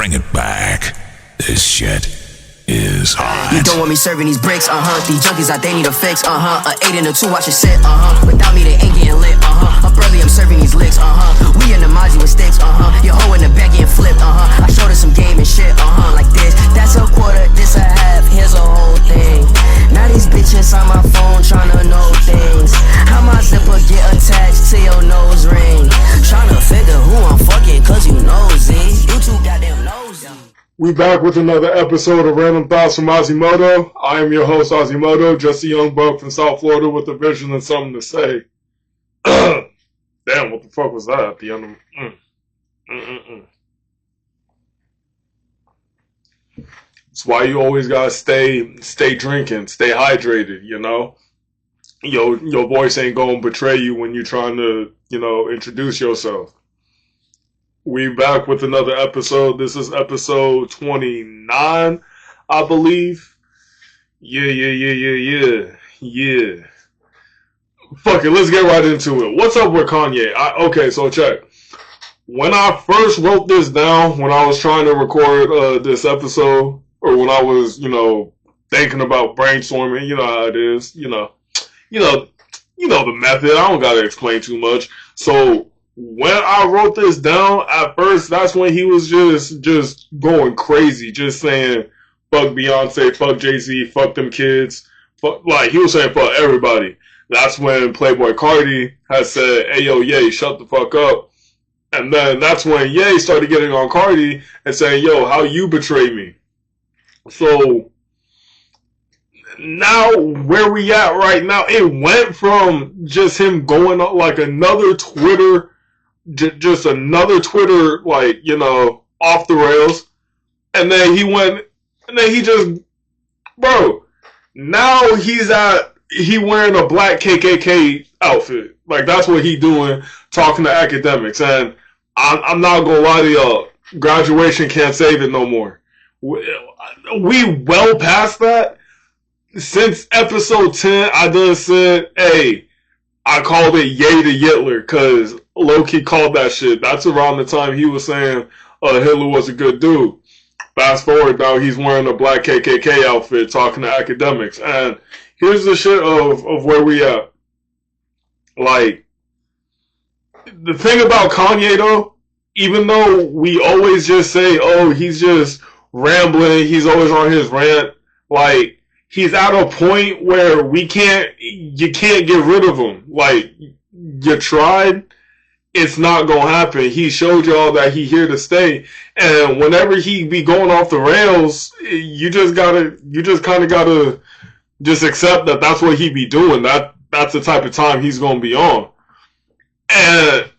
Bring it back. This shit is hot. You don't want me serving these bricks, These junkies out, they need a fix, A 8 and a 2, watch it sit, Without me, they ain't getting lit, Up early, I'm serving these licks, We in the Mozzie with sticks, Your hoe in the back getting flipped, I showed her some game and shit, Like this, that's a quarter, this a half, here's a whole thing. Now these bitches on my phone tryna know things. How my zipper get attached to your nose ring? Tryna figure who I'm fucking, cause you nosy. You too goddamn nosy. We back with another episode of Random Thoughts from Azimoto. I am your host, Azimoto, just a young buck from South Florida with a vision and something to say. Damn, what the fuck was that at the end of... That's why you always gotta stay drinking, stay hydrated, you know? Your voice ain't gonna betray you when you're trying to, introduce yourself. We back with another episode. This is episode 29, I believe. Yeah. Fuck it, let's get right into it. What's up with Kanye? Okay, so check. When I first wrote this down, when I was trying to record this episode, or when I was, thinking about brainstorming, you know how it is, you know the method. I don't gotta explain too much. So when I wrote this down, at first, that's when he was just going crazy, just saying, fuck Beyonce, fuck Jay-Z, fuck them kids. He was saying fuck everybody. That's when Playboy Cardi had said, hey, yo, Ye, shut the fuck up. And then that's when Ye started getting on Cardi and saying, yo, how you betray me. So now where we at right now, it went from just him going up like another Twitter, just another Twitter, off the rails. And then he just, bro, now he wearing a black KKK outfit. Like, that's what he doing, talking to academics. And I'm not gonna lie to y'all, graduation can't save it no more. We well past that. Since episode 10, I done said, hey, I called it Ye to Hitler, because Loki called that shit. That's around the time he was saying Hitler was a good dude. Fast forward now, he's wearing a black KKK outfit, talking to academics. And here's the shit of where we at. Like, the thing about Kanye, though, even though we always just say, oh, he's just rambling, he's always on his rant, like, he's at a point where you can't get rid of him. Like, you tried, it's not gonna happen. He showed y'all that he here to stay. And whenever he be going off the rails, you just kind of gotta just accept that that's what he be doing. That's the type of time he's gonna be on. And,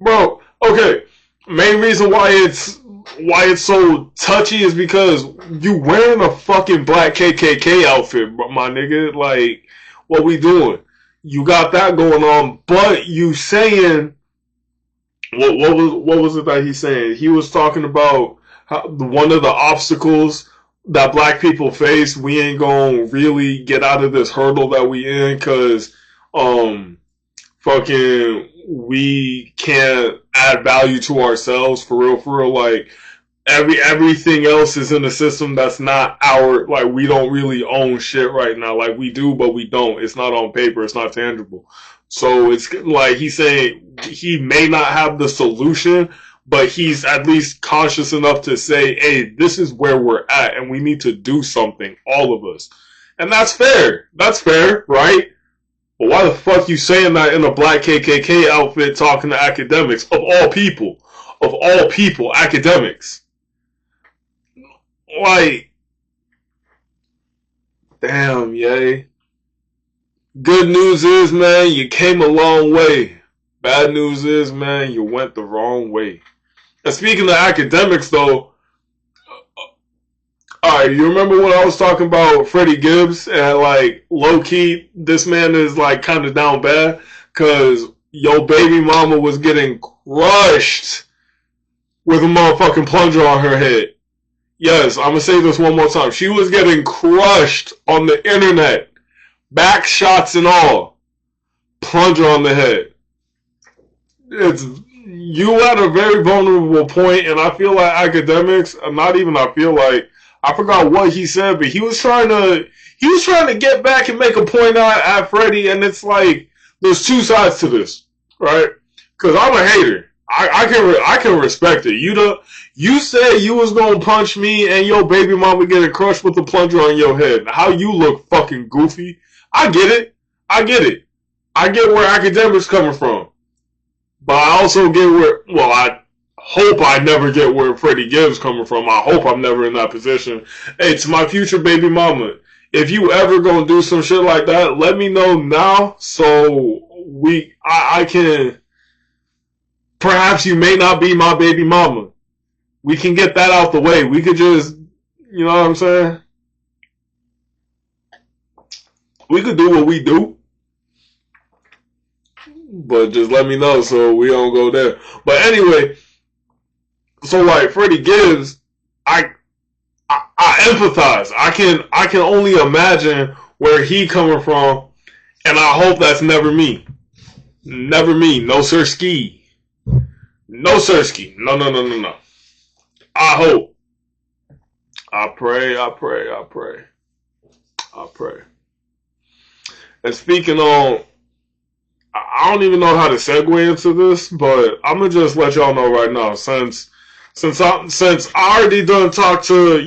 bro, okay, main reason why it's so touchy is because you wearing a fucking black KKK outfit, my nigga. Like, what we doing? You got that going on, but you saying, what was it that he's saying? He was talking about how one of the obstacles that black people face, we ain't gonna really get out of this hurdle that we in, cause fucking we can't add value to ourselves, for real. Like, everything else is in a system that's not we don't really own shit right now. Like, we do, but we don't. It's not on paper. It's not tangible. So it's like he's saying he may not have the solution, but he's at least conscious enough to say, hey, this is where we're at, and we need to do something, all of us. And that's fair. That's fair, right? But why the fuck you saying that in a black KKK outfit talking to academics? Of all people, academics. Like, damn, Ye. Good news is, man, you came a long way. Bad news is, man, you went the wrong way. And speaking of academics, though, alright, you remember when I was talking about Freddie Gibbs and, like, low-key, this man is, like, kind of down bad because your baby mama was getting crushed with a motherfucking plunger on her head. Yes, I'm gonna say this one more time. She was getting crushed on the internet. Back shots and all. Plunger on the head. you at a very vulnerable point, and I feel like academics. Not even. I feel like I forgot what he said, but he was trying to get back and make a point at Freddie, and it's like there's two sides to this, right? Because I'm a hater. I can respect it. You said you was gonna punch me and your baby mama getting crushed with a plunger on your head. How you look fucking goofy. I get it. I get where academics coming from. But I also get I hope I never get where Freddie Gibbs coming from. I hope I'm never in that position. Hey, to my future baby mama, if you ever gonna do some shit like that, let me know now so I can. Perhaps you may not be my baby mama. We can get that out the way. We could just, you know what I'm saying? We could do what we do. But just let me know so we don't go there. But anyway, so like Freddie Gibbs, I empathize. I can only imagine where he coming from, and I hope that's never me. Never me. No sirski. No sirski. No. I hope. I pray. And speaking on, I don't even know how to segue into this, but I'm gonna just let y'all know right now, since I already done talk to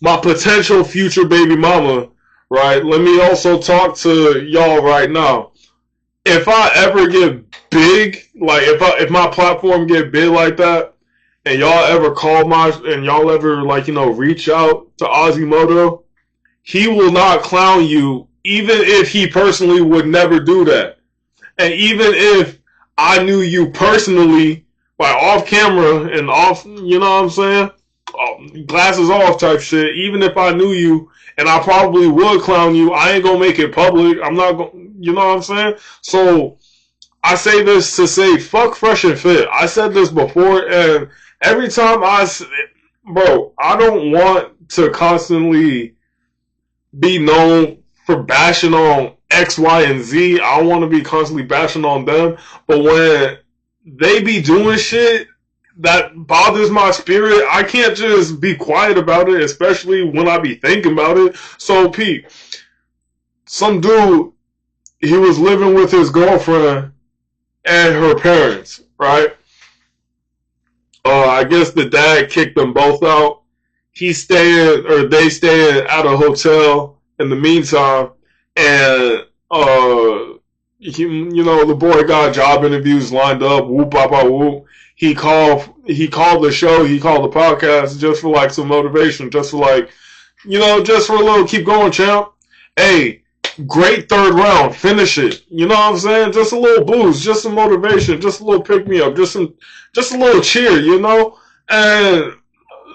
my potential future baby mama, right? Let me also talk to y'all right now. If I ever get big, like if my platform get big like that, and y'all ever y'all ever reach out to Ozzymoto, he will not clown you, even if he personally would never do that. And even if I knew you personally, like off camera and off, you know what I'm saying? Glasses off type shit. Even if I knew you, and I probably would clown you, I ain't gonna make it public. I'm not gonna, you know what I'm saying? So I say this to say, fuck Fresh and Fit. I said this before, and every time I don't want to constantly be known for bashing on X, Y, and Z. I don't want to be constantly bashing on them. But when they be doing shit that bothers my spirit, I can't just be quiet about it, especially when I be thinking about it. So, Pete, some dude, he was living with his girlfriend and her parents, right? I guess the dad kicked them both out. They staying at a hotel in the meantime, and the boy got job interviews lined up. Whoop, bop, bop, whoop. He called the show. He called the podcast just for some motivation, just for just for a little keep going, champ. Hey, great third round, finish it. You know what I'm saying? Just a little boost, just some motivation, just a little pick me up, just a little cheer, And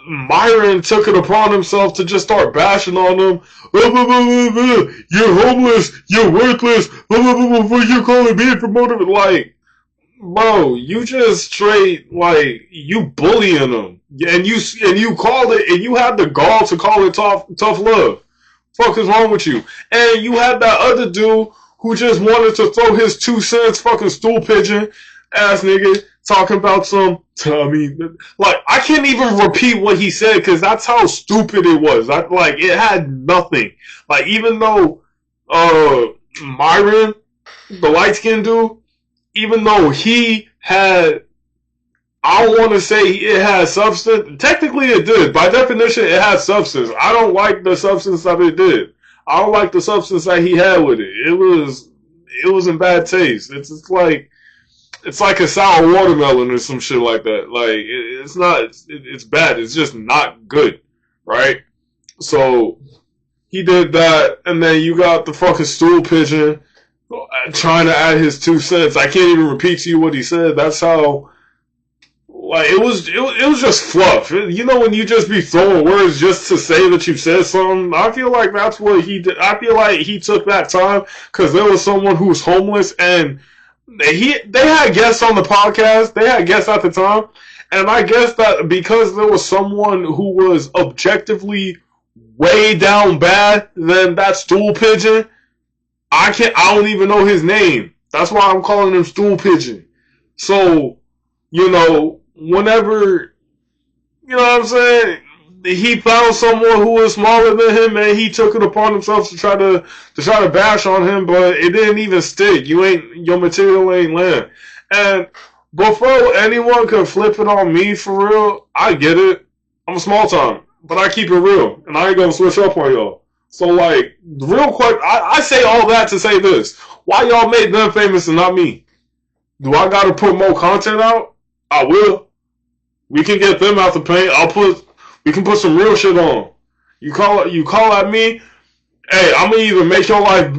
Myron took it upon himself to just start bashing on them. You're homeless. You're worthless. You're calling me for motivation. Bro, you just straight you bullying them, and you called it, and you had the gall to call it tough love. Fuck is wrong with you? And you had that other dude who just wanted to throw his 2 cents, fucking stool pigeon ass nigga, talking about I can't even repeat what he said because that's how stupid it was. It had nothing. Even though Myron, the light skinned dude, even though he had, I don't want to say it had substance. Technically it did. By definition, it had substance. I don't like the substance that it did. I don't like the substance that he had with it. It was in bad taste. It's like a sour watermelon or some shit like that. It's not, it's bad. It's just not good. Right? So, he did that, and then you got the fucking stool pigeon trying to add his 2 cents. I can't even repeat to you what he said. That's how, it was just fluff. When you just be throwing words just to say that you said something, I feel like that's what he did. I feel like he took that time because there was someone who was homeless, and they had guests on the podcast. They had guests at the time, and I guess that because there was someone who was objectively way down bad than that stool pigeon, I don't even know his name. That's why I'm calling him stool pigeon. So, whenever, you know what I'm saying, he found someone who was smaller than him, and he took it upon himself to try to bash on him, but it didn't even stick. Your material ain't land. And before anyone could flip it on me for real, I get it. I'm small time, but I keep it real, and I ain't gonna switch up on y'all. So like, real quick, I say all that to say this: why y'all made them famous and not me? Do I gotta put more content out? I will. We can get them out the paint. We can put some real shit on. You call at me. Hey, I'm gonna either make your life.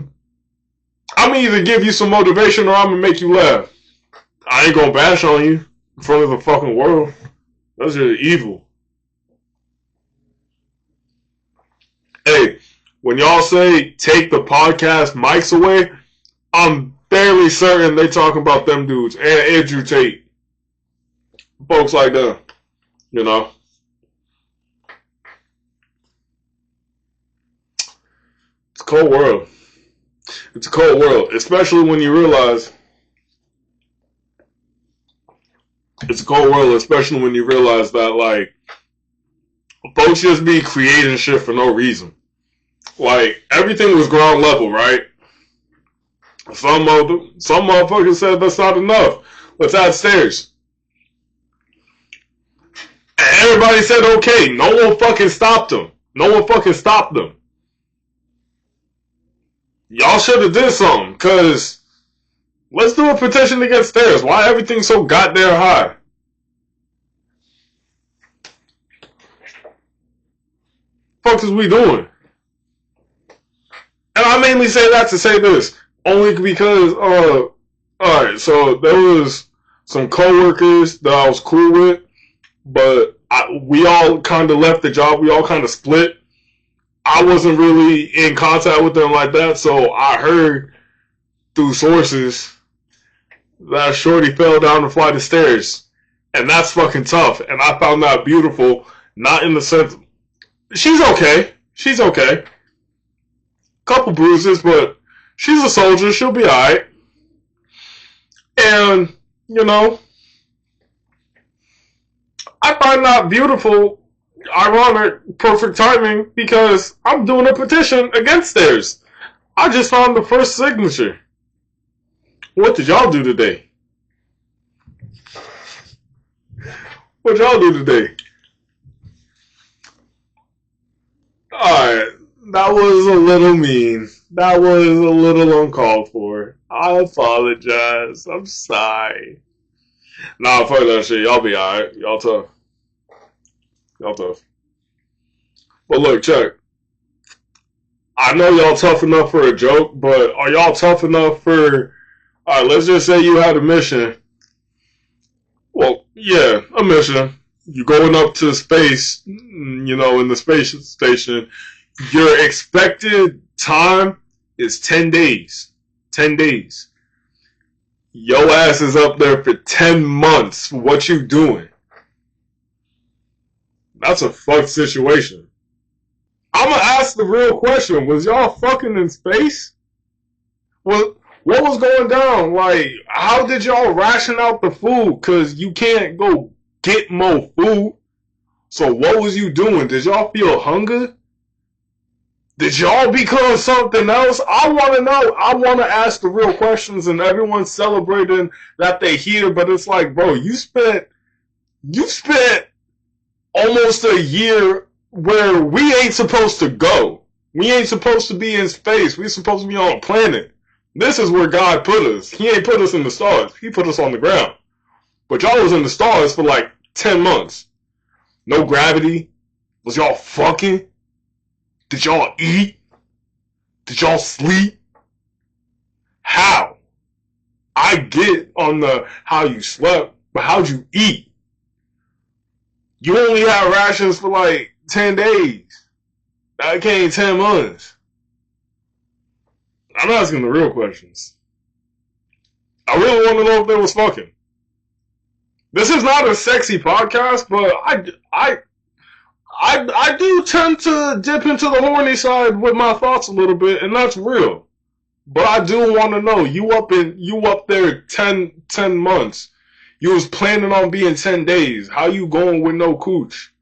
I'm gonna either give you some motivation or I'm gonna make you laugh. I ain't gonna bash on you in front of the fucking world. That's just evil. Hey, when y'all say take the podcast mics away, I'm fairly certain they talking about them dudes and Andrew Tate, folks like that. You know. It's a cold world. It's a cold world, especially when you realize. It's a cold world, especially when you realize that, like, folks just be creating shit for no reason. Like, everything was ground level, right? Some motherfuckers said that's not enough. Let's add stairs. And everybody said okay. No one fucking stopped them. Y'all should have did something, because let's do a petition to get stairs. Why everything so goddamn high? Fuck is we doing? And I mainly say that to say this, only because, alright, so there was some coworkers that I was cool with, but we all kind of left the job, we all kind of split. I wasn't really in contact with them like that, so I heard through sources that Shorty fell down the flight of stairs. And that's fucking tough. And I found that beautiful, not in the sense... She's okay. Couple bruises, but she's a soldier, she'll be alright. And, I find that beautiful, ironic, perfect timing, because I'm doing a petition against stairs. I just found the first signature. What did y'all do today? Alright, that was a little mean. That was a little uncalled for. I apologize. I'm sorry. Nah, fuck that shit. Y'all be alright. Y'all tough. But look, check. I know y'all tough enough for a joke, but are y'all tough enough for... Alright, let's just say you had a mission. Well, yeah, a mission. You're going up to space, in the space station. Your expected time is 10 days. 10 days. Your ass is up there for 10 months. What you doing? That's a fucked situation. I'm gonna ask the real question. Was y'all fucking in space? What was going down? Like, how did y'all ration out the food? Cause you can't go get more food. So what was you doing? Did y'all feel hunger? Did y'all become something else? I want to know. I want to ask the real questions, and everyone's celebrating that they here, but it's like, bro, you spent almost a year where we ain't supposed to go. We ain't supposed to be in space. We supposed to be on a planet. This is where God put us. He ain't put us in the stars. He put us on the ground. But y'all was in the stars for like 10 months. No gravity. Was y'all fucking? Did y'all eat? Did y'all sleep? How? I get on the how you slept, but how'd you eat? You only had rations for like 10 days. That came 10 months. I'm asking the real questions. I really want to know if they was fucking. This is not a sexy podcast, but I do tend to dip into the horny side with my thoughts a little bit, and that's real. But I do want to know, you up there 10 months. You was planning on being 10 days. How you going with no cooch?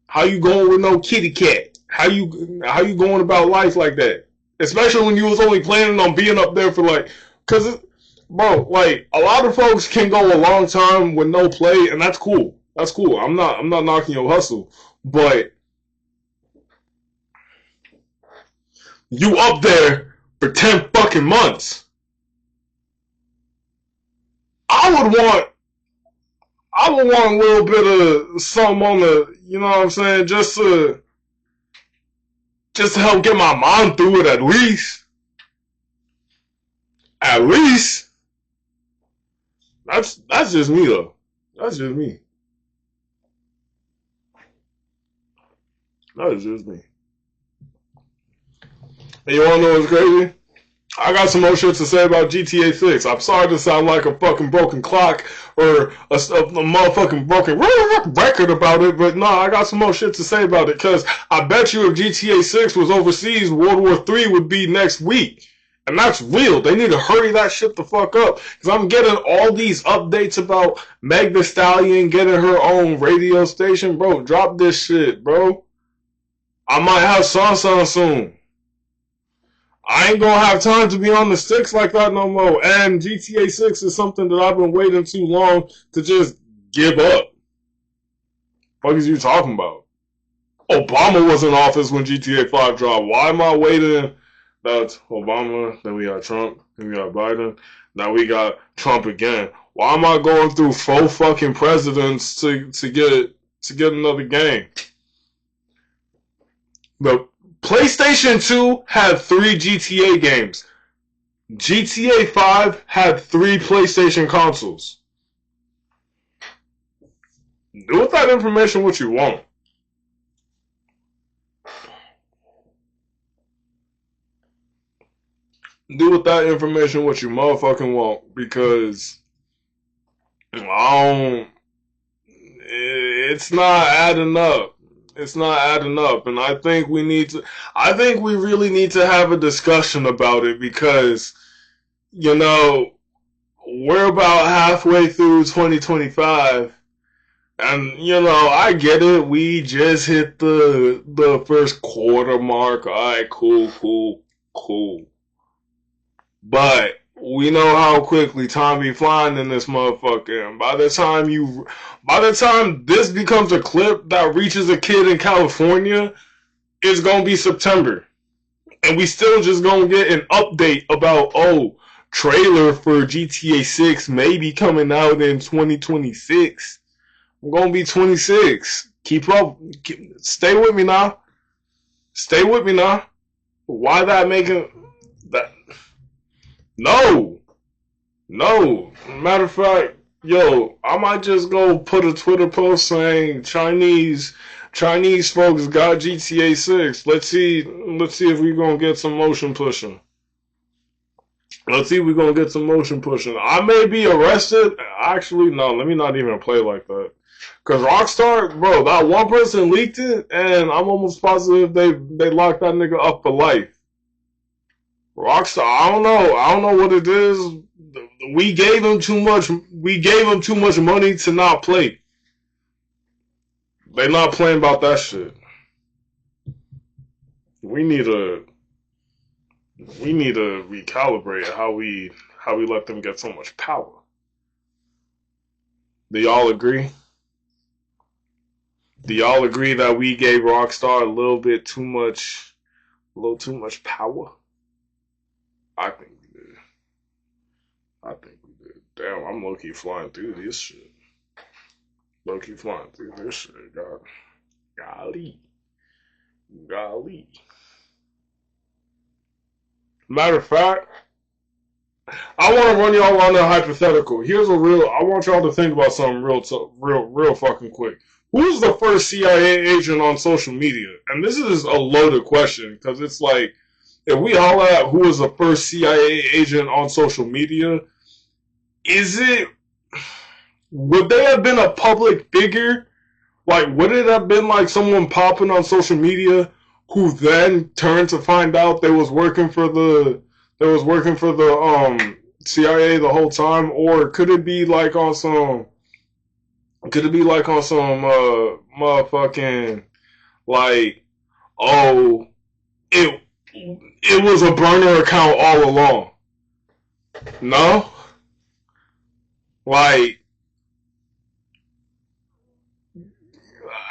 How you going with no kitty cat? How you going about life like that? Especially when you was only planning on being up there for like, cause bro, like a lot of folks can go a long time with no play, and that's cool. That's cool. I'm not knocking your hustle, but you up there for 10 fucking months. I would want a little bit of something on the, you know what I'm saying, just to help get my mind through it at least. At least. That's just me though. That's just me. That is just me. And you wanna know what's crazy? I got some more shit to say about GTA 6. I'm sorry to sound like a fucking broken clock or a motherfucking broken record about it, but nah, I got some more shit to say about it, because I bet you if GTA 6 was overseas, World War III would be next week. And that's real. They need to hurry that shit the fuck up, because I'm getting all these updates about Meg Thee Stallion getting her own radio station. Bro, drop this shit, bro. I might have Sansan soon. I ain't gonna have time to be on the sticks like that no more. And GTA 6 is something that I've been waiting too long to just give up. What is you talking about? Obama was in office when GTA 5 dropped. Why am I waiting? That's Obama, then we got Trump, then we got Biden, now we got Trump again. Why am I going through 4 fucking presidents to get another game? The PlayStation 2 had 3 GTA games. GTA 5 had 3 PlayStation consoles. Do with that information what you want. Do with that information what you motherfucking want, because it's not adding up. It's not adding up, and I think we really need to have a discussion about it, because, you know, we're about halfway through 2025, and, you know, I get it, we just hit the first quarter mark, alright, cool. But we know how quickly time be flying in this motherfucker. And by the time this becomes a clip that reaches a kid in California, it's gonna be September. And we still just gonna get an update about, trailer for GTA 6 may be coming out in 2026. I'm gonna be 26. Keep up. Stay with me now. Why that making that? No. Matter of fact, I might just go put a Twitter post saying Chinese folks got GTA 6. Let's see if we're gonna get some motion pushing. I may be arrested. Actually, no, let me not even play like that. Cause Rockstar, bro, that one person leaked it, and I'm almost positive they locked that nigga up for life. Rockstar, I don't know what it is. We gave him too much money to not play. They not playing about that shit. We need to recalibrate how we let them get so much power. Do y'all agree? Do y'all agree that we gave Rockstar a little too much power? I think we did. Damn, I'm low-key flying through this shit. God. Golly. Matter of fact, I want to run y'all on a hypothetical. I want y'all to think about something real fucking quick. Who's the first CIA agent on social media? And this is a loaded question, because it's like, if we holler at who was the first CIA agent on social media, would they have been a public figure? Like, would it have been like someone popping on social media who then turned to find out they was working for the CIA the whole time, or could it be like on some? Could it be like on some motherfucking like, oh, it it was a burner account all along? No, like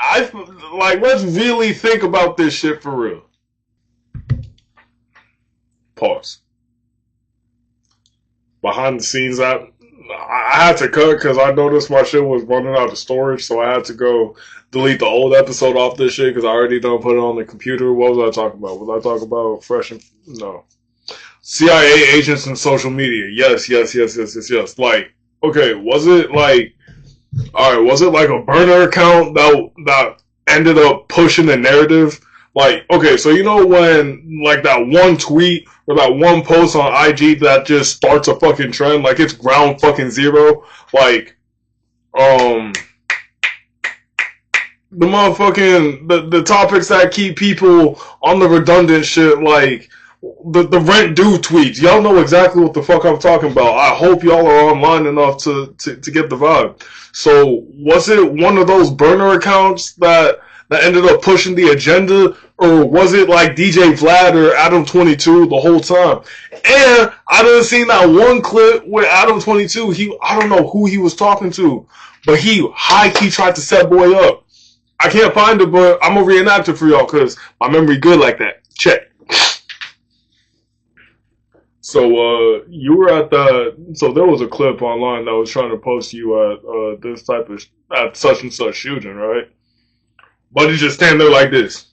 I like let's really think about this shit for real. Pause. Behind the scenes, I had to cut because I noticed my shit was running out of storage, so I had to go delete the old episode off this shit because I already done put it on the computer. What was I talking about? Was I talking about fresh and no CIA agents and social media? Yes. Like, okay, was it like, all right, was it like a burner account that ended up pushing the narrative? Like, okay, so you know when like that one tweet or that one post on IG that just starts a fucking trend, like it's ground fucking zero. Like, the motherfucking the topics that keep people on the redundant shit, like the rent due tweets. Y'all know exactly what the fuck I'm talking about. I hope y'all are online enough to get the vibe. So was it one of those burner accounts that ended up pushing the agenda, or was it like DJ Vlad or Adam22 the whole time? And I didn't see that one clip with Adam22. I don't know who he was talking to, but he high key tried to set boy up. I can't find it, but I'm gonna reenact it for y'all because my memory good like that. Check. So you were at so there was a clip online that was trying to post you at this type of at such and such shooting, right? But you just stand there like this.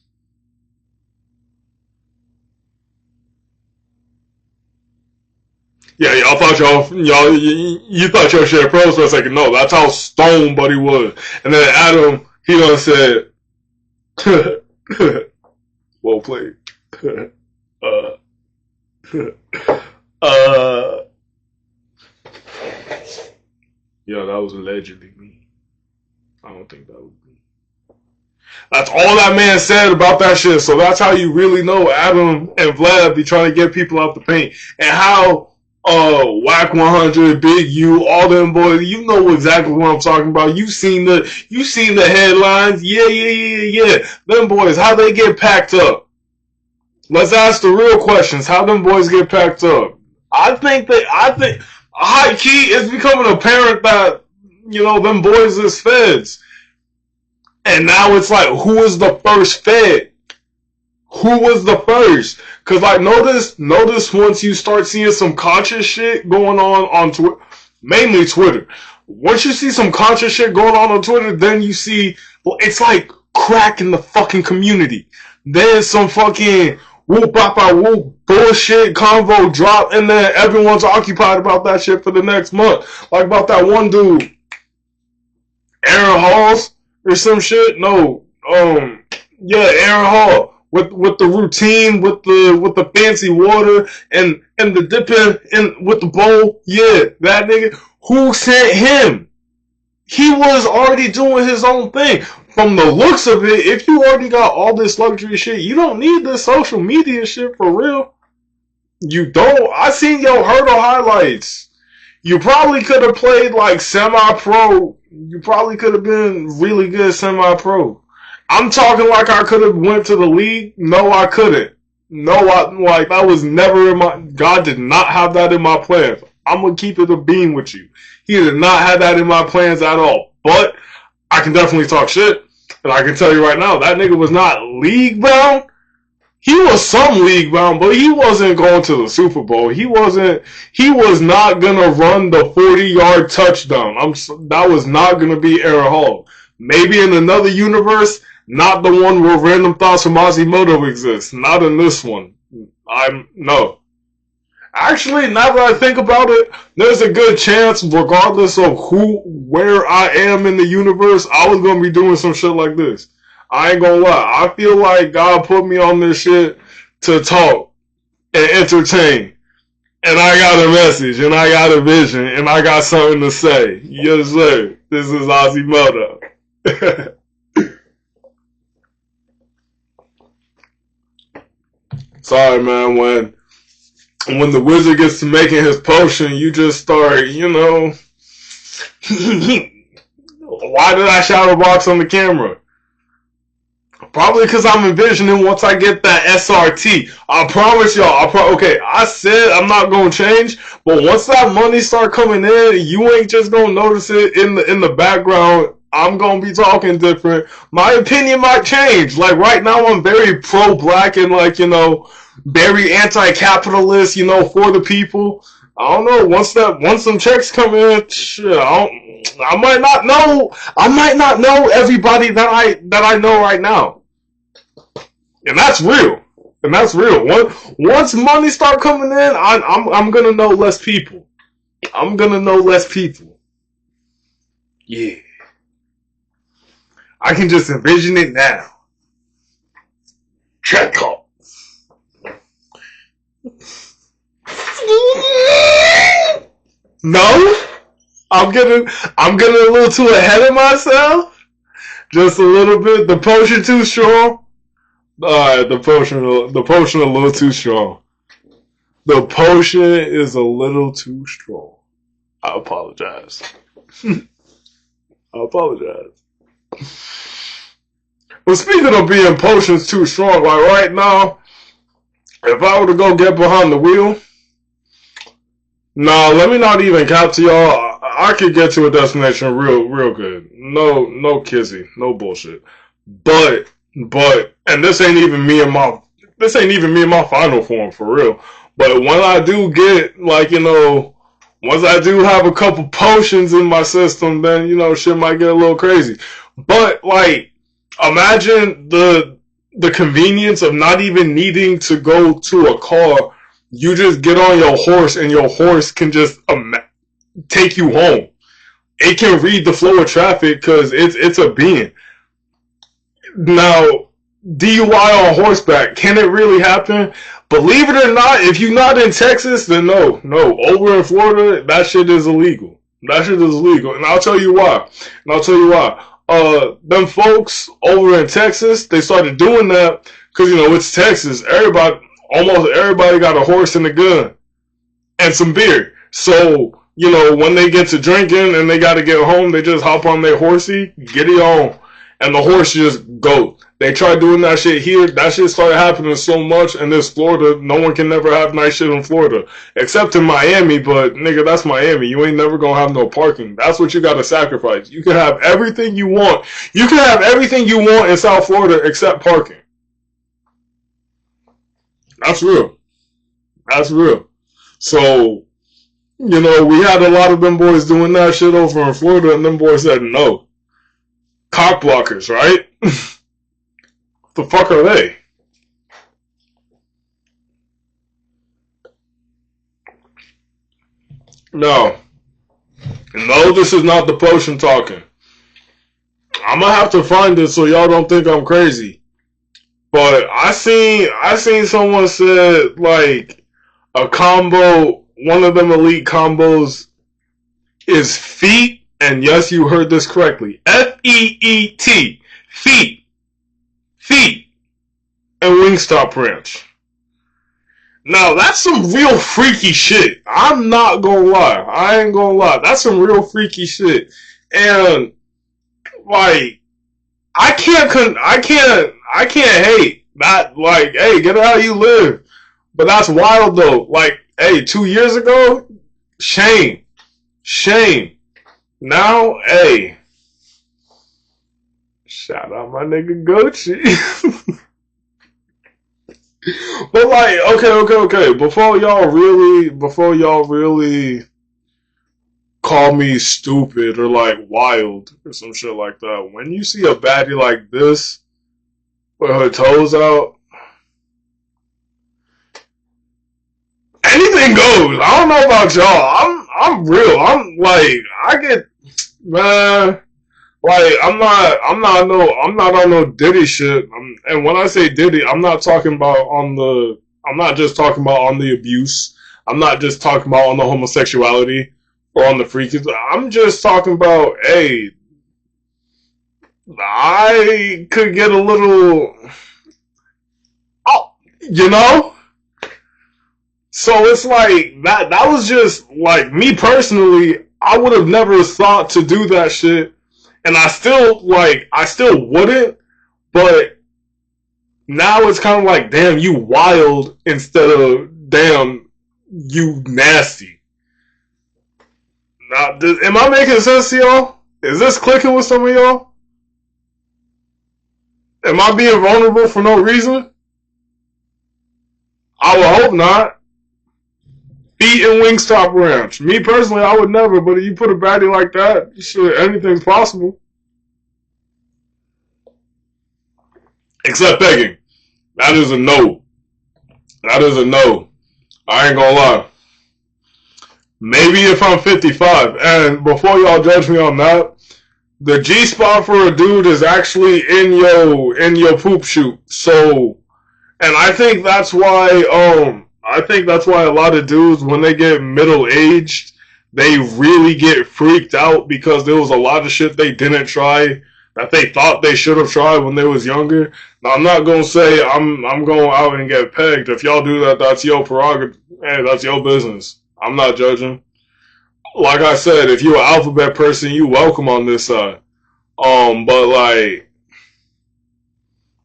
Yeah, y'all thought you thought your shit froze for a second. No, that's how stone Buddy was. And then Adam, he done said, well played. Yeah, that was allegedly me. I don't think that was me. That's all that man said about that shit. So that's how you really know Adam and Vlad be trying to get people out the paint. And how Whack 100, Big U, all them boys, you know exactly what I'm talking about. You seen the headlines. Yeah. Them boys, how they get packed up. Let's ask the real questions. How them boys get packed up? I think high key it's becoming apparent that, you know, them boys is feds. And now it's like, who was the first fed? Who was the first? Cause like notice once you start seeing some conscious shit going on Twitter, mainly Twitter. Once you see some conscious shit going on Twitter, then you see, well, it's like crack in the fucking community. Then some fucking whoop bop whoop bullshit convo drop, and then everyone's occupied about that shit for the next month. Like about that one dude, Aaron Halls or some shit. No, yeah, Aaron Hall. With the routine, with the fancy water and the dipping in with the bowl, yeah, that nigga. Who sent him? He was already doing his own thing. From the looks of it, if you already got all this luxury shit, you don't need this social media shit for real. You don't. I seen your hurdle highlights. You probably could have played like semi-pro. You probably could have been really good semi-pro. I'm talking like I could have went to the league. No, I couldn't. No, that was never in my. God did not have that in my plans. I'm gonna keep it a beam with you. He did not have that in my plans at all. But I can definitely talk shit, and I can tell you right now that nigga was not league bound. He was some league bound, but he wasn't going to the Super Bowl. He was not gonna run the 40-yard touchdown. That was not gonna be Aaron Hall. Maybe in another universe. Not the one where random thoughts from Quasimodo exists. Not in this one. No. Actually, now that I think about it, there's a good chance, regardless of where I am in the universe, I was gonna be doing some shit like this. I ain't gonna lie. I feel like God put me on this shit to talk and entertain. And I got a message, and I got a vision, and I got something to say. Yes, sir. This is Quasimodo. Sorry, man, when when the wizard gets to making his potion, you just start, you know, why did I shadow box on the camera? Probably because I'm envisioning once I get that SRT. I promise y'all. Okay, I said I'm not gonna change, but once that money start coming in, you ain't just gonna notice it in the background. I'm gonna be talking different. My opinion might change. Like right now, I'm very pro-black and like, you know, very anti-capitalist. You know, for the people. I don't know. Once some checks come in, shit, I might not know. I might not know everybody that I know right now. And that's real. And that's real. Once money start coming in, I'm gonna know less people. I'm gonna know less people. Yeah. I can just envision it now. Check up. No? I'm getting a little too ahead of myself. Just a little bit. The potion too strong. Alright, the potion a little too strong. The potion is a little too strong. I apologize. I apologize. But speaking of being potions too strong, like right now, if I were to go get behind the wheel, nah, let me not even cap to y'all. I could get to a destination real good. No kizzy, no bullshit. But, and this ain't even me and my final form for real. But when I do get, like, you know, once I do have a couple potions in my system, then, you know, shit might get a little crazy. But, like, imagine the convenience of not even needing to go to a car. You just get on your horse and your horse can just take you home. It can read the flow of traffic because it's a being. Now, DUI on horseback, can it really happen? Believe it or not, if you're not in Texas, then no. Over in Florida, that shit is illegal. And I'll tell you why. Them folks over in Texas, they started doing that because, you know, it's Texas. Almost everybody got a horse and a gun and some beer. So, you know, when they get to drinking and they got to get home, they just hop on their horsey, get it on, and the horse just goes. They tried doing that shit here. That shit started happening so much in this Florida. No one can never have nice shit in Florida. Except in Miami, but nigga, that's Miami. You ain't never gonna have no parking. That's what you gotta sacrifice. You can have everything you want. You can have everything you want in South Florida except parking. That's real. So, you know, we had a lot of them boys doing that shit over in Florida, and them boys said no. Cock blockers, right? The fuck are they? No, this is not the potion talking. I'm gonna have to find it so y'all don't think I'm crazy. But I seen someone said like a combo, one of them elite combos is feet, and yes, you heard this correctly. FEET, feet, and Wingstop Ranch. Now that's some real freaky shit. I'm not gonna lie. I ain't gonna lie. That's some real freaky shit. And like, I can't hate that. Like, hey, get it how you live. But that's wild though. Like, hey, 2 years ago, shame. Now, hey, shout out my nigga Gucci. But like, okay. Before y'all really call me stupid or like wild or some shit like that, when you see a baddie like this with her toes out, anything goes. I don't know about y'all. I'm real. I'm like, I get, man. Like, I'm not on no Diddy shit. And when I say Diddy, I'm not just talking about on the abuse. I'm not just talking about on the homosexuality or on the freakies. I'm just talking about, hey, I could get a little, you know? So it's like that was just like me personally, I would have never thought to do that shit. And I still wouldn't, but now it's kind of like, damn, you wild instead of damn, you nasty. Now, am I making sense to y'all? Is this clicking with some of y'all? Am I being vulnerable for no reason? I would hope not. Feet and Wingstop Ranch. Me personally, I would never, but if you put a baddie like that, shit, anything's possible. Except begging. That is a no. That is a no. I ain't gonna lie. Maybe if I'm 55. And before y'all judge me on that, the G spot for a dude is actually in your poop chute. So, and I think that's why a lot of dudes, when they get middle aged, they really get freaked out because there was a lot of shit they didn't try that they thought they should have tried when they was younger. Now, I'm not gonna say I'm going out and get pegged. If y'all do that, that's your prerogative. Hey, that's your business. I'm not judging. Like I said, if you're an alphabet person, you welcome on this side. But like,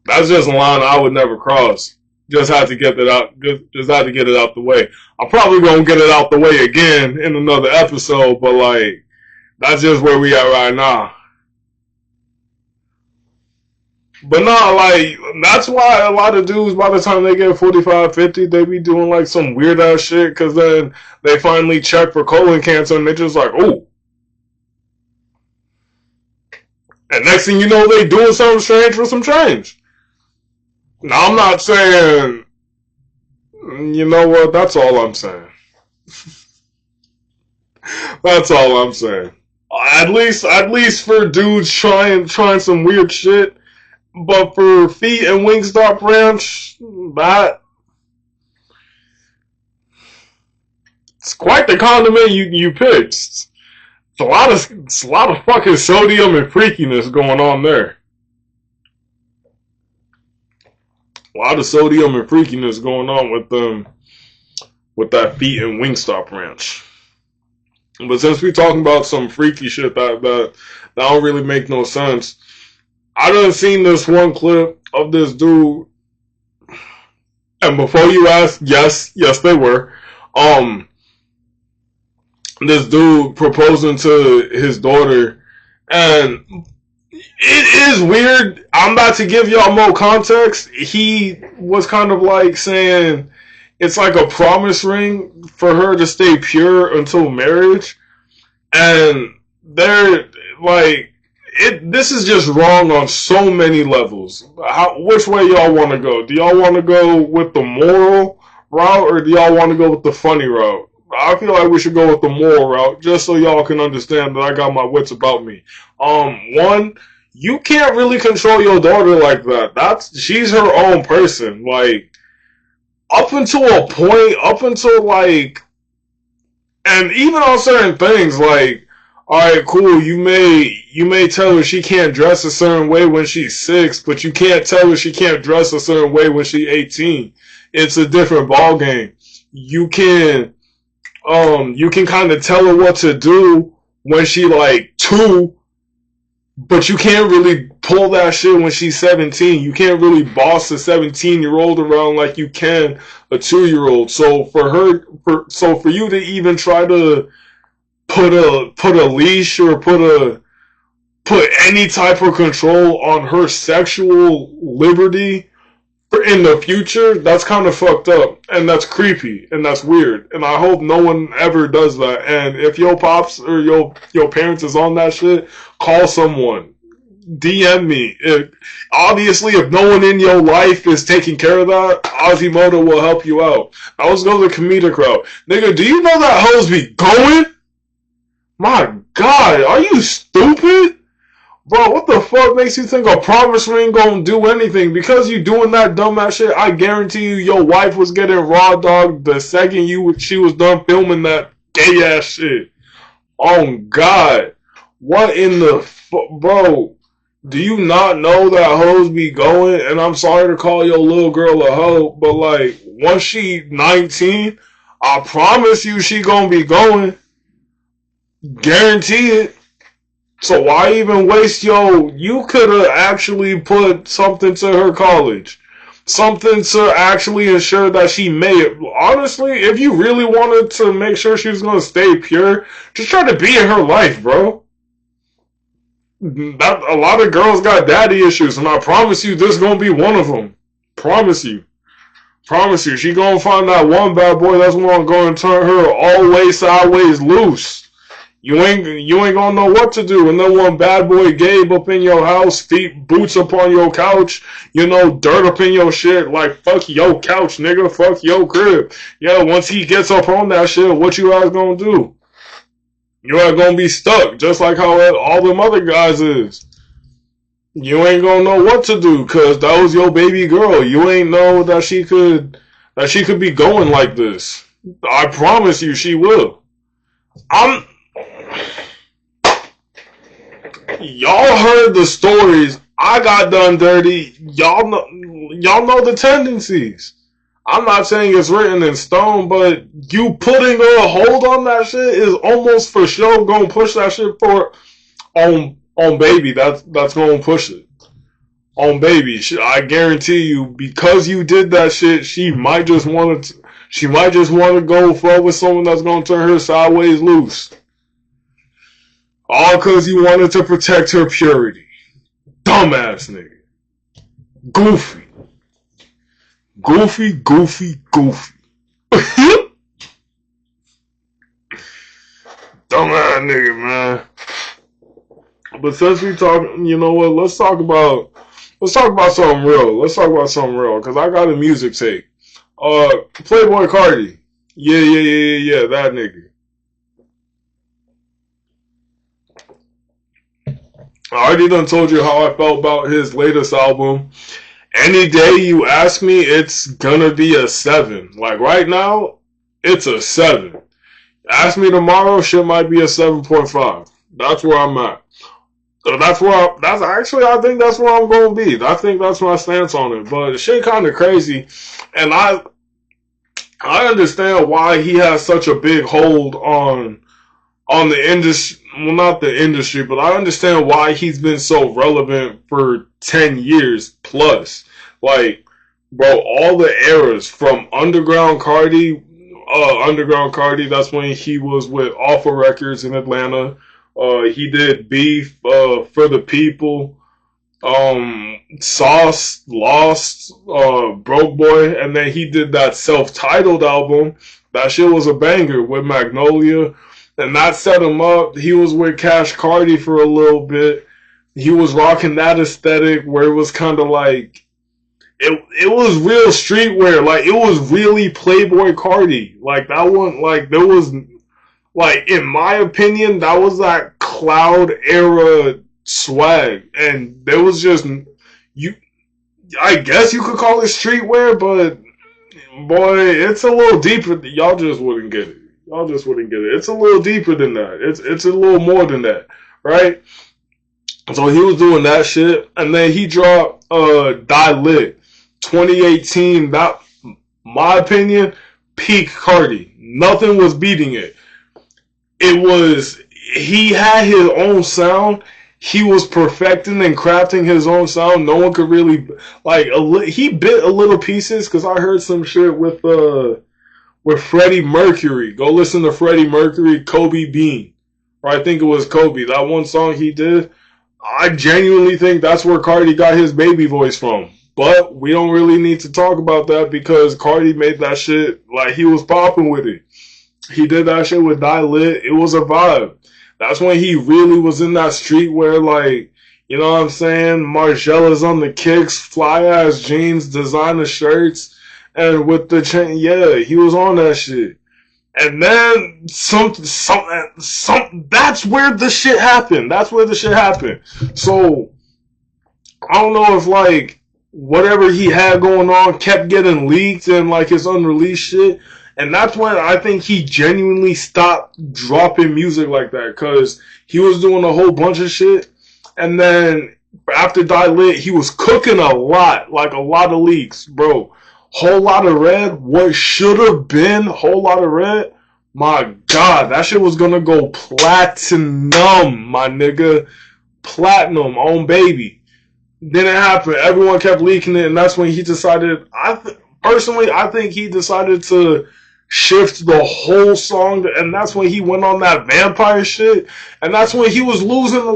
that's just a line I would never cross. Just had to get it out. Just had to get it out the way. I'm probably gonna get it out the way again in another episode, but like, that's just where we at right now. But no, like, that's why a lot of dudes, by the time they get 45, 50, they be doing like some weird ass shit, cause then they finally check for colon cancer and they just like, oh. And next thing you know, they doing something strange for some change. Now, I'm not saying, you know what, that's all I'm saying. That's all I'm saying. At least for dudes trying some weird shit. But for Feet and Wingstop Ranch, it's quite the condiment you picked. It's a lot of fucking sodium and freakiness going on there. A lot of sodium and freakiness going on with that Feet and Wingstop Ranch. But since we're talking about some freaky shit that don't really make no sense, I done seen this one clip of this dude, and before you ask, yes, they were. This dude proposing to his daughter, and it is weird. I'm about to give y'all more context. He was kind of like saying it's like a promise ring for her to stay pure until marriage, and they're like, this is just wrong on so many levels. Which way y'all want to go? Do y'all want to go with the moral route, or do y'all want to go with the funny route? I feel like we should go with the moral route, just so y'all can understand that I got my wits about me. One, you can't really control your daughter like that. She's her own person. Like, up until a point, and even on certain things, like, alright, cool, you may tell her she can't dress a certain way when she's 6, but you can't tell her she can't dress a certain way when she's 18. It's a different ball game. You can kind of tell her what to do when she like 2, but you can't really pull that shit when she's 17. You can't really boss a 17-year-old around like you can a 2-year-old. So for you to even try to put a leash or put any type of control on her sexual liberty in the future, that's kind of fucked up, and that's creepy, and that's weird, and I hope no one ever does that. And if your pops or your parents is on that shit, call someone, DM me. Obviously, if no one in your life is taking care of that, Ozzymoto will help you out. Now let's go to the comedic route. Nigga, do you know that hoes be going? My God, are you stupid? Bro, what the fuck makes you think a promise ring gonna do anything? Because you doing that dumbass shit, I guarantee you your wife was getting raw dog the second she was done filming that gay ass shit. Oh God. What in the bro, do you not know that hoes be going? And I'm sorry to call your little girl a hoe, but like, once she 19, I promise you she gonna be going. Guarantee it. So why even waste you could have actually put something to her college. Something to actually ensure that she made it. Honestly, if you really wanted to make sure she was gonna stay pure, just try to be in her life, bro. That a lot of girls got daddy issues, and I promise you this gonna be one of them. Promise you. Promise you, she gonna find that one bad boy that's gonna turn her all way sideways loose. You ain't gonna know what to do. And then one bad boy Gabe up in your house, feet boots up on your couch, dirt up in your shit. Like fuck your couch, nigga. Fuck your crib. Yeah, once he gets up on that shit, what you guys gonna do? You are gonna be stuck, just like how all them other guys is. You ain't gonna know what to do, cause that was your baby girl. You ain't know that she could be going like this. I promise you, she will. Y'all heard the stories. I got done dirty. Y'all know the tendencies. I'm not saying it's written in stone, but you putting a hold on that shit is almost for sure gonna push that shit on baby. That's gonna push it on baby. I guarantee you, because you did that shit, she might just want to go fuck with someone that's gonna turn her sideways loose. All because you wanted to protect her purity. Dumbass nigga. Goofy. Goofy. Dumbass nigga, man. But since we talking, you know what? Let's talk about something real. Cause I got a music take. Playboy Cardi. Yeah. That nigga. I already done told you how I felt about his latest album. Any day you ask me, it's gonna be a 7. Like right now, it's a 7. Ask me tomorrow, shit might be a 7.5. That's where I'm at. So I think that's where I'm gonna be. I think that's my stance on it. But shit kinda crazy. And I understand why he has such a big hold on the industry. Well, not the industry, but I understand why he's been so relevant for 10 years plus. Like, bro, all the eras from Underground Cardi, that's when he was with Alpha Records in Atlanta. He did Beef, For the People, Sauce, Lost, Broke Boy, and then he did that self-titled album. That shit was a banger with Magnolia. And that set him up. He was with Cash Cardi for a little bit. He was rocking that aesthetic where it was kind of like, it was real streetwear. Like, it was really Playboy Cardi. Like, that one, like, there was, like, in my opinion, that was that cloud era swag. And there was just, I guess you could call it streetwear, but, boy, it's a little deeper. Y'all just wouldn't get it. It's a little deeper than that. It's a little more than that, right? So he was doing that shit, and then he dropped Die Lit 2018. That, my opinion, peak Cardi. Nothing was beating it. He had his own sound. He was perfecting and crafting his own sound. No one could really, like, he bit a little pieces, because I heard some shit with Freddie Mercury. Go listen to Freddie Mercury, Kobe Bean. Or I think it was Kobe. That one song he did, I genuinely think that's where Cardi got his baby voice from. But we don't really need to talk about that because Cardi made that shit like he was popping with it. He did that shit with Die Lit. It was a vibe. That's when he really was in that streetwear, like, you know what I'm saying? Margielas on the kicks, fly ass jeans, designer shirts. And with the chain, yeah, he was on that shit. And then that's where the shit happened. So, I don't know if, like, whatever he had going on kept getting leaked and, like, his unreleased shit. And that's when I think he genuinely stopped dropping music like that. Because he was doing a whole bunch of shit. And then, after Die Lit, he was cooking a lot. Like, a lot of leaks, bro. Whole Lot of Red, what should have been Whole Lot of Red, my God, that shit was gonna go platinum, my nigga. Platinum on baby. Didn't happen. Everyone kept leaking it, and that's when he decided, personally, I think he decided to shift the whole song, and that's when he went on that vampire shit, and that's when he was losing a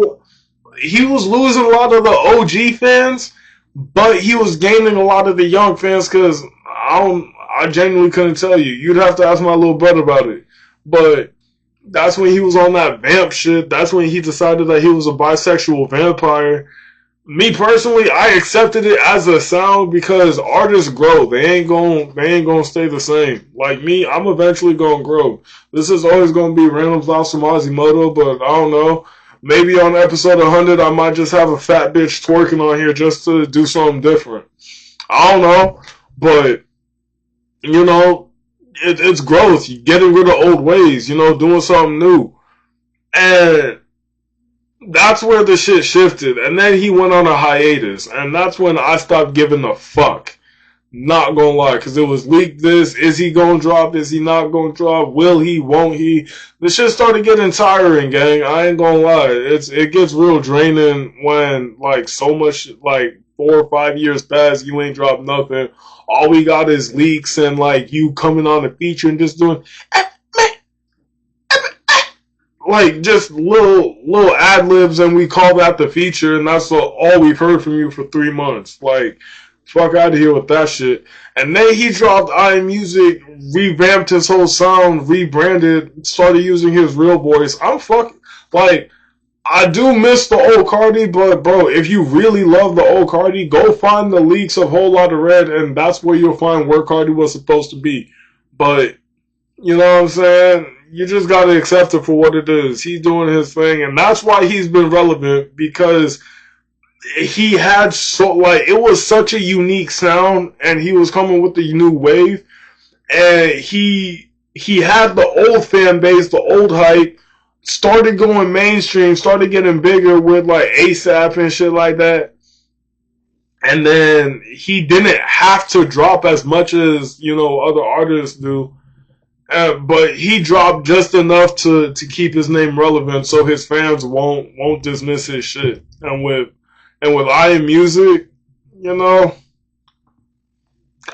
lot of the OG fans, but he was gaining a lot of the young fans, because I genuinely couldn't tell you. You'd have to ask my little brother about it. But that's when he was on that vamp shit. That's when he decided that he was a bisexual vampire. Me personally, I accepted it as a sound because artists grow. They ain't gonna stay the same. Like me, I'm eventually gonna grow. This is always gonna be random thoughts from Ozzymoto, but I don't know. Maybe on episode 100, I might just have a fat bitch twerking on here just to do something different. I don't know, but you know, it's growth. You getting rid of old ways. You know, doing something new, and that's where the shit shifted. And then he went on a hiatus. And that's when I stopped giving a fuck. Not gonna lie. Because it was leaked this. Is he gonna drop? Is he not gonna drop? Will he? Won't he? The shit started getting tiring, gang. I ain't gonna lie. It gets real draining when, like, so much, like, 4 or 5 years pass, you ain't dropped nothing. All we got is leaks and, like, you coming on a feature and just doing... like, just little ad-libs, and we call that the feature, and that's all we've heard from you for 3 months. Like, fuck out of here with that shit. And then he dropped iMusic, revamped his whole sound, rebranded, started using his real voice. I'm fucking, like, I do miss the old Cardi, but, bro, if you really love the old Cardi, go find the leaks of Whole Lot of Red, and that's where you'll find where Cardi was supposed to be. But, you know what I'm saying? You just gotta accept it for what it is. He's doing his thing, and that's why he's been relevant, because he had it was such a unique sound, and he was coming with the new wave, and he had the old fan base, the old hype, started going mainstream, started getting bigger with like ASAP and shit like that, and then he didn't have to drop as much as, you know, other artists do. But he dropped just enough to keep his name relevant, so his fans won't dismiss his shit. And with iMusic, you know,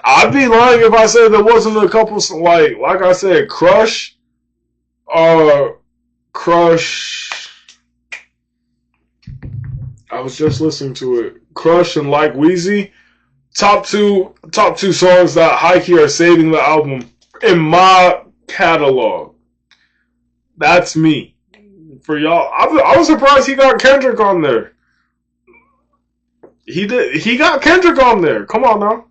I'd be lying if I said there wasn't a couple, like I said, Crush. I was just listening to it. Crush and Like Wheezy, top two songs that high key are saving the album in my catalog. That's me. For y'all, I was surprised he got Kendrick on there. He did. He got Kendrick on there. Come on now.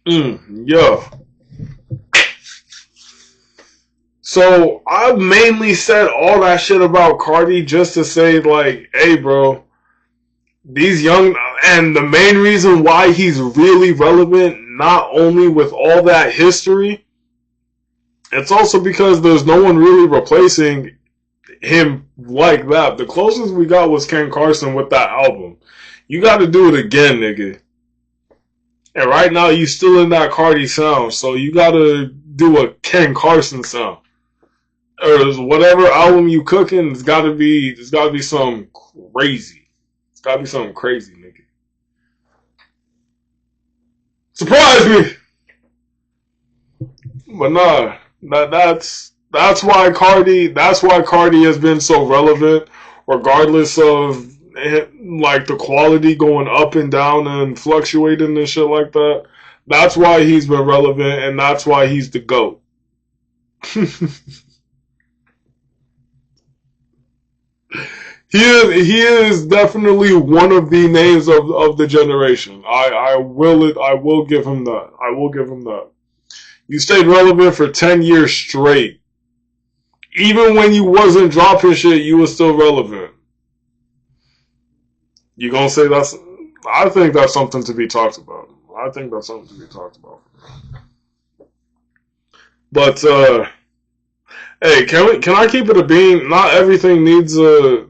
Yeah. So I mainly said all that shit about Cardi just to say, like, hey, bro, these young, and the main reason why he's really relevant, not only with all that history, it's also because there's no one really replacing him like that. The closest we got was Ken Carson with that album. You got to do it again, nigga. And right now, you still in that Cardi sound, so you got to do a Ken Carson sound. Or whatever album you cooking, it's got to be something crazy. It's got to be something crazy, nigga. Surprise me! But nah, that's why Cardi has been so relevant, regardless of like the quality going up and down and fluctuating and shit like that. That's why he's been relevant, and that's why he's the GOAT. He is definitely one of the names of the generation. I will give him that. I will give him that. You stayed relevant for 10 years straight. Even when you wasn't dropping shit, you was still relevant. You gonna say that's... I think that's something to be talked about. But, hey, can I keep it a bean? Not everything needs a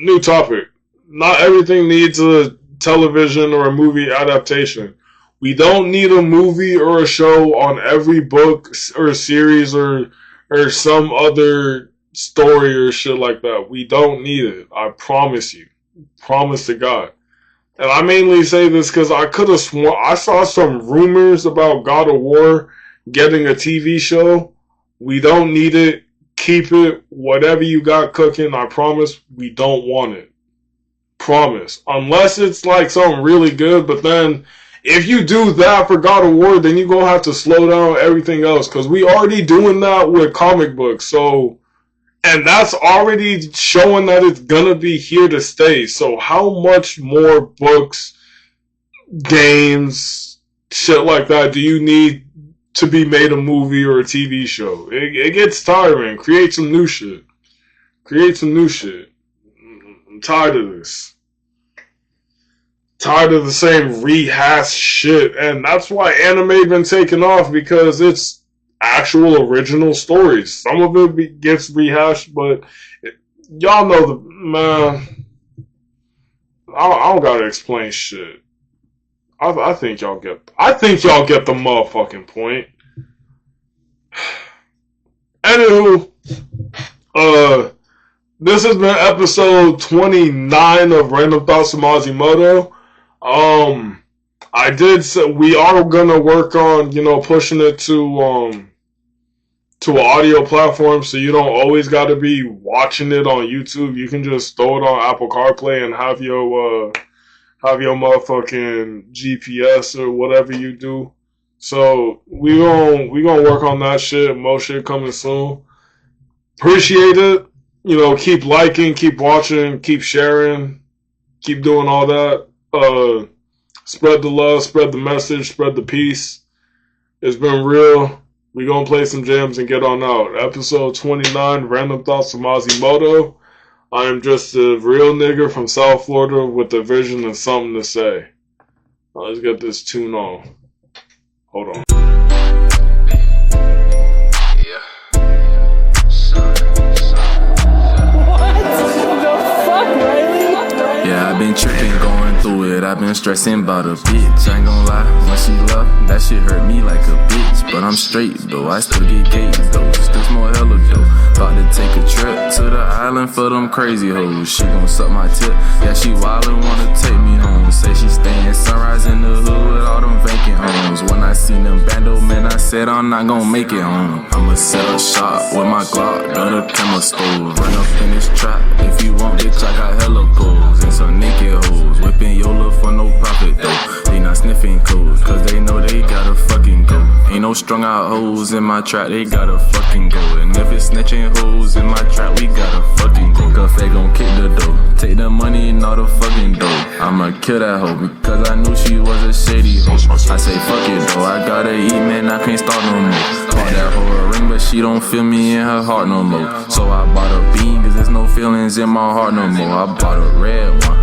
new topic. Not everything needs a television or a movie adaptation. We don't need a movie or a show on every book or series or some other story or shit like that. We don't need it. I promise you. Promise to God. And I mainly say this because I could have sworn I saw some rumors about God of War getting a TV show. We don't need it. Keep it. Whatever you got cooking, I promise we don't want it. Promise. Unless it's like something really good, but then if you do that for God of War, then you're going to have to slow down everything else because we already doing that with comic books. So, and that's already showing that it's going to be here to stay. So how much more books, games, shit like that do you need to be made a movie or a TV show? It gets tiring. Create some new shit. Create some new shit. I'm tired of this. Tired of the same rehash shit. And that's why anime been taking off, because it's actual original stories. Some of it gets rehashed, but y'all know the man. I don't gotta explain shit. I think y'all get the motherfucking point. Anywho, this has been episode 29 of Random Thoughts from Mazimoto. I did say we are gonna work on, pushing it to an audio platform, so you don't always gotta be watching it on YouTube. You can just throw it on Apple CarPlay and have your motherfucking GPS or whatever you do. So we gonna work on that shit. More shit coming soon. Appreciate it. Keep liking, keep watching, keep sharing, keep doing all that. Spread the love, spread the message, spread the peace. It's been real. We gonna play some jams and get on out. Episode 29, Random Thoughts from Mazimoto. I am just a real nigga from South Florida with a vision and something to say. Let's get this tune on. Hold on. I've been tripping, going through it. I've been stressing about a bitch. I ain't gon' lie, when she love, that shit hurt me like a bitch. But I'm straight though, I still get cakes though. Still smell hella dough. About to take a trip to the island for them crazy hoes. She gon' suck my tip. Yeah, she wildin', wanna take me home. Say she staying sunrise in the hood with all them vacant homes. When I seen them bando men, I said I'm not gon' make it home. I'ma set a shot with my Glock, got a camera stove. Run up in this trap, if you want bitch, I got hella goals. And some naked hoes, whipping Yola for no profit though. They not sniffing codes, cause they know they gotta fucking go. Ain't no strung out hoes in my trap, they gotta fucking go. And if it's snitching hoes in my trap, we gotta fucking go. Cause they gon' kick the dough, take the money and all the fucking dough. I'ma kill that hoe, because I knew she was a shady hoe. I say fuck it though, I gotta eat man, I can't start no more. Bought that hoe a ring, but she don't feel me in her heart no more. So I bought a bean, cause there's no feelings in my heart no more. I bought a red one,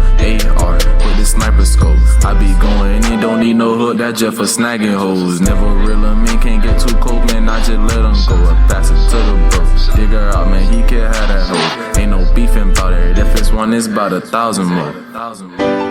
AR, with the sniper scope. I be going in, don't need no hook, that just for snagging hoes. Never real men, can't get too cold, man, I just let them go. I pass it to the bro, dig her out, man, he can have that hoe. Ain't no beefing about it, if it's one, it's about 1,000 more.